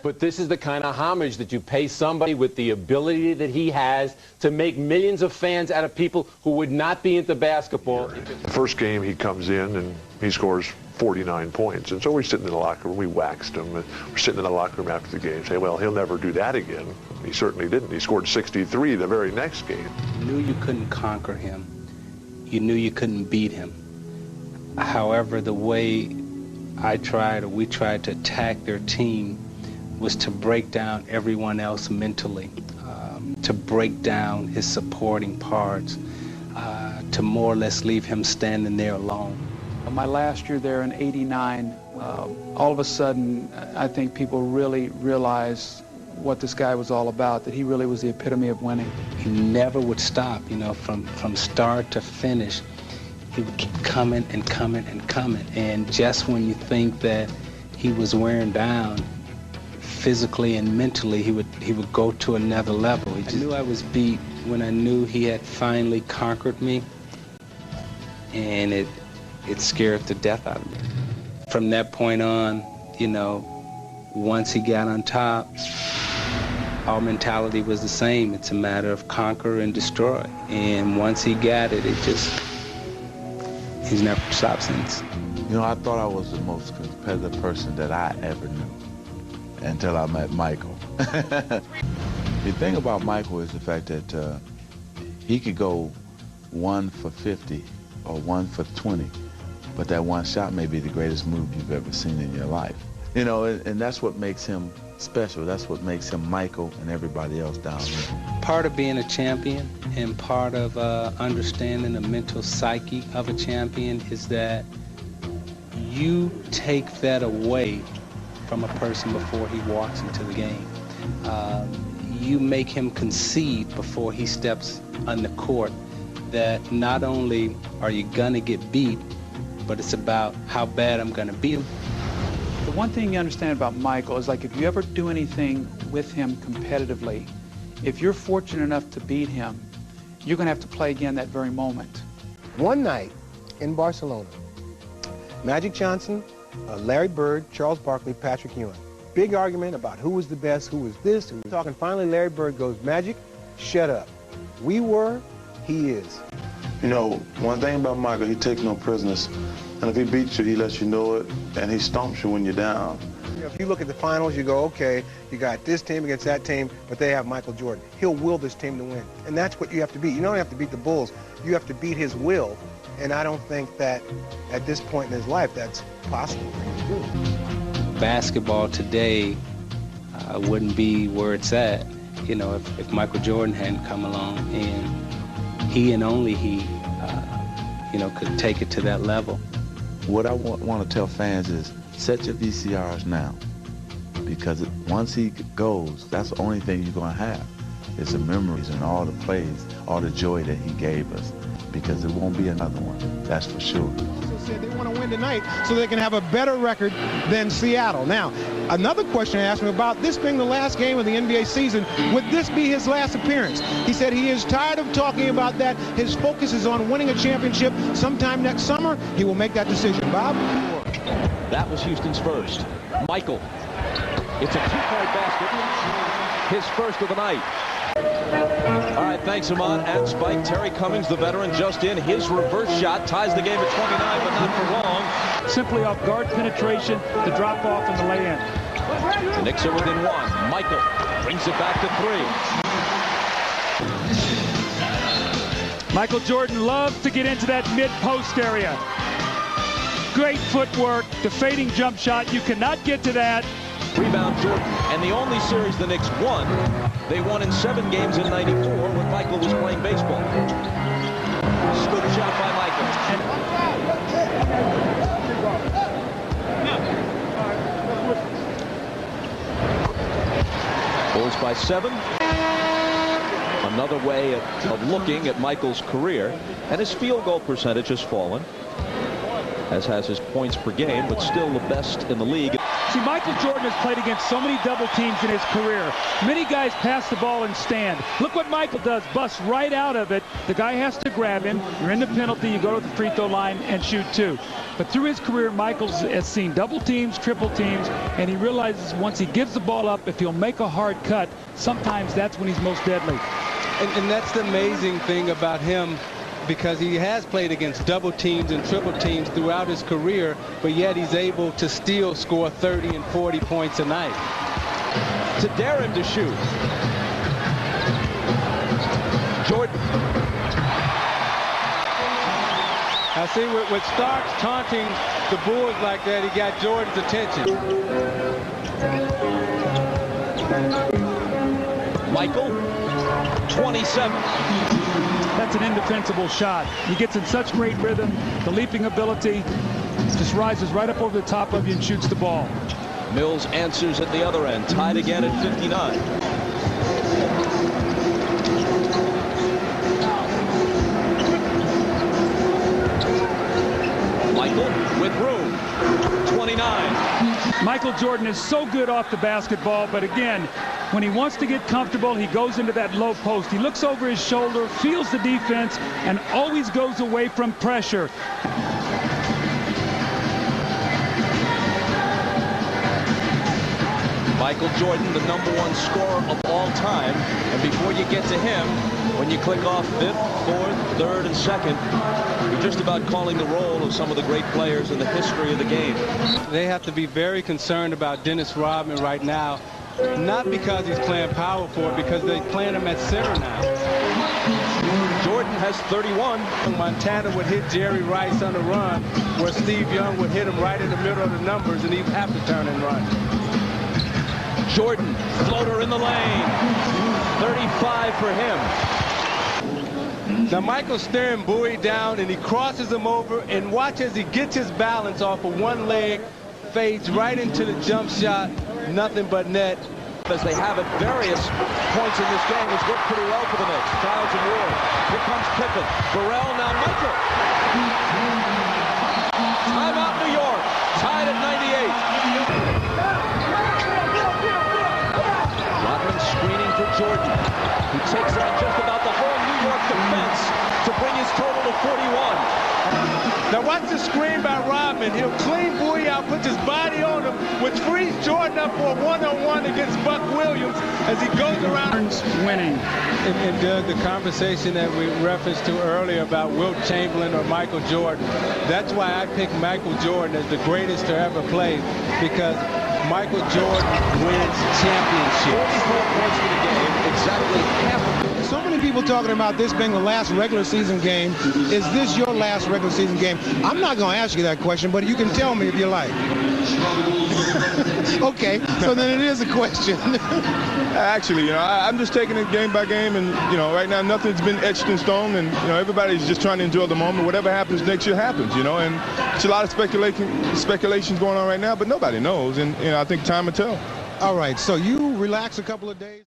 But this is the kind of homage that you pay somebody with the ability that he has to make millions of fans out of people who would not be into basketball. The first game he comes in and he scores 49 points. And so we're sitting in the locker room, we waxed him. And we're sitting in the locker room after the game saying, well, he'll never do that again. He certainly didn't. He scored 63 the very next game. You knew you couldn't conquer him. You knew you couldn't beat him. However, the way we tried to attack their team was to break down everyone else mentally, to break down his supporting parts, to more or less leave him standing there alone. My last year there in '89, all of a sudden, I think people really realized what this guy was all about, that he really was the epitome of winning. He never would stop, you know, from start to finish. He would keep coming and coming and coming. And just when you think that he was wearing down physically and mentally, he would go to another level. I knew I was beat when I knew he had finally conquered me, and it scared the death out of me. From that point on, you know, once he got on top, our mentality was the same. It's a matter of conquer and destroy. And once he got it, he's never stopped since. You know, I thought I was the most competitive person that I ever knew until I met Michael. The thing about Michael is the fact that he could go 1 for 50 or 1 for 20, but that one shot may be the greatest move you've ever seen in your life. You know, and that's what makes him special. That's what makes him Michael and everybody else down there. Part of being a champion and part of understanding the mental psyche of a champion is that you take that away from a person before he walks into the game. You make him concede before he steps on the court that not only are you gonna get beat, but it's about how bad I'm gonna beat him. The one thing you understand about Michael is, like, if you ever do anything with him competitively, if you're fortunate enough to beat him, you're going to have to play again that very moment. One night in Barcelona, Magic Johnson, Larry Bird, Charles Barkley, Patrick Ewing. Big argument about who was the best, who was this, who was talking. Finally, Larry Bird goes, Magic, shut up. We were, he is. You know, one thing about Michael, he takes no prisoners. And if he beats you, he lets you know it, and he stomps you when you're down. You know, if you look at the finals, you go, okay, you got this team against that team, but they have Michael Jordan. He'll will this team to win. And that's what you have to beat. You don't have to beat the Bulls. You have to beat his will. And I don't think that at this point in his life that's possible for him to do. Basketball today wouldn't be where it's at, you know, if Michael Jordan hadn't come along, and he and only he, you know, could take it to that level. What I want to tell fans is set your VCRs now, because once he goes, that's the only thing you're going to have is the memories and all the plays, all the joy that he gave us, because there won't be another one, that's for sure. Also said they want to win tonight so they can have a better record than Seattle. Now, another question I asked him about this being the last game of the NBA season, would this be his last appearance? He said he is tired of talking about that. His focus is on winning a championship. Sometime next summer, he will make that decision. Bob? That was Houston's first. Michael. It's a two-point basket. His first of the night. All right, thanks, Amon. At Spike, Terry Cummings, the veteran, just in. His reverse shot ties the game at 29, but not for long. Simply off guard penetration, the drop off and the lay-in. The Knicks are within one. Michael brings it back to 3. Michael Jordan loves to get into that mid-post area. Great footwork, the fading jump shot. You cannot get to that. Rebound Jordan. And the only series the Knicks won, they won in 7 games in '94 when Michael was playing baseball. Scoop shot by Michael. Bulls by 7. Another way of looking at Michael's career. And his field goal percentage has fallen, as has his points per game, but still the best in the league. See, Michael Jordan has played against so many double teams in his career. Many guys pass the ball and stand. Look what Michael does, busts right out of it. The guy has to grab him. You're in the penalty. You go to the free throw line and shoot two. But through his career, Michael has seen double teams, triple teams, and he realizes once he gives the ball up, if he'll make a hard cut, sometimes that's when he's most deadly. And that's the amazing thing about him, because he has played against double teams and triple teams throughout his career, but yet he's able to still score 30 and 40 points a night. To dare him to shoot. Jordan. I see with Starks taunting the Bulls like that, he got Jordan's attention. Michael, 27. That's an indefensible shot. He gets in such great rhythm. The leaping ability just rises right up over the top of you and shoots the ball. Mills answers at the other end, tied again at 59. Michael with room, 29. Michael Jordan is so good off the basketball, but again, when he wants to get comfortable, he goes into that low post. He looks over his shoulder, feels the defense, and always goes away from pressure. Michael Jordan, the #1 scorer of all time. And before you get to him, when you click off 5th, 4th, 3rd, and 2nd, you're just about calling the roll of some of the great players in the history of the game. They have to be very concerned about Dennis Rodman right now, not because he's playing power forward, because they're playing him at center now. Jordan has 31. Montana would hit Jerry Rice on the run, where Steve Young would hit him right in the middle of the numbers, and he'd have to turn and run. Jordan, floater in the lane. 35 for him. Now Michael's staring Bowie down, and he crosses him over, and watch as he gets his balance off of one leg, fades right into the jump shot, nothing but net. As they have at various points in this game, it's worked pretty well for the Knicks. Childs and Ward. Here comes Pippen. Burrell, now Michael. Timeout New York. Tied at 98. Rodman screening for Jordan. He takes out just about the whole New York defense to bring his total to 41. Now watch the screen by Rodman. He'll clean Bowie out, puts his body on him, which frees Jordan up for a one-on-one against Buck Williams as he goes around. Winning. And Doug, the conversation that we referenced to earlier about Wilt Chamberlain or Michael Jordan, that's why I picked Michael Jordan as the greatest to ever play, because Michael Jordan wins championships. 44 points for the game, exactly half of it. So many people talking about this being the last regular season game. Is this your last regular season game? I'm not going to ask you that question, but you can tell me if you like. Okay, so then it is a question. Actually, you know, I'm just taking it game by game, and you know, right now nothing's been etched in stone, and you know, everybody's just trying to enjoy the moment. Whatever happens next year happens, you know, and it's a lot of speculations going on right now, but nobody knows, and you know, I think time will tell. All right, so you relax a couple of days.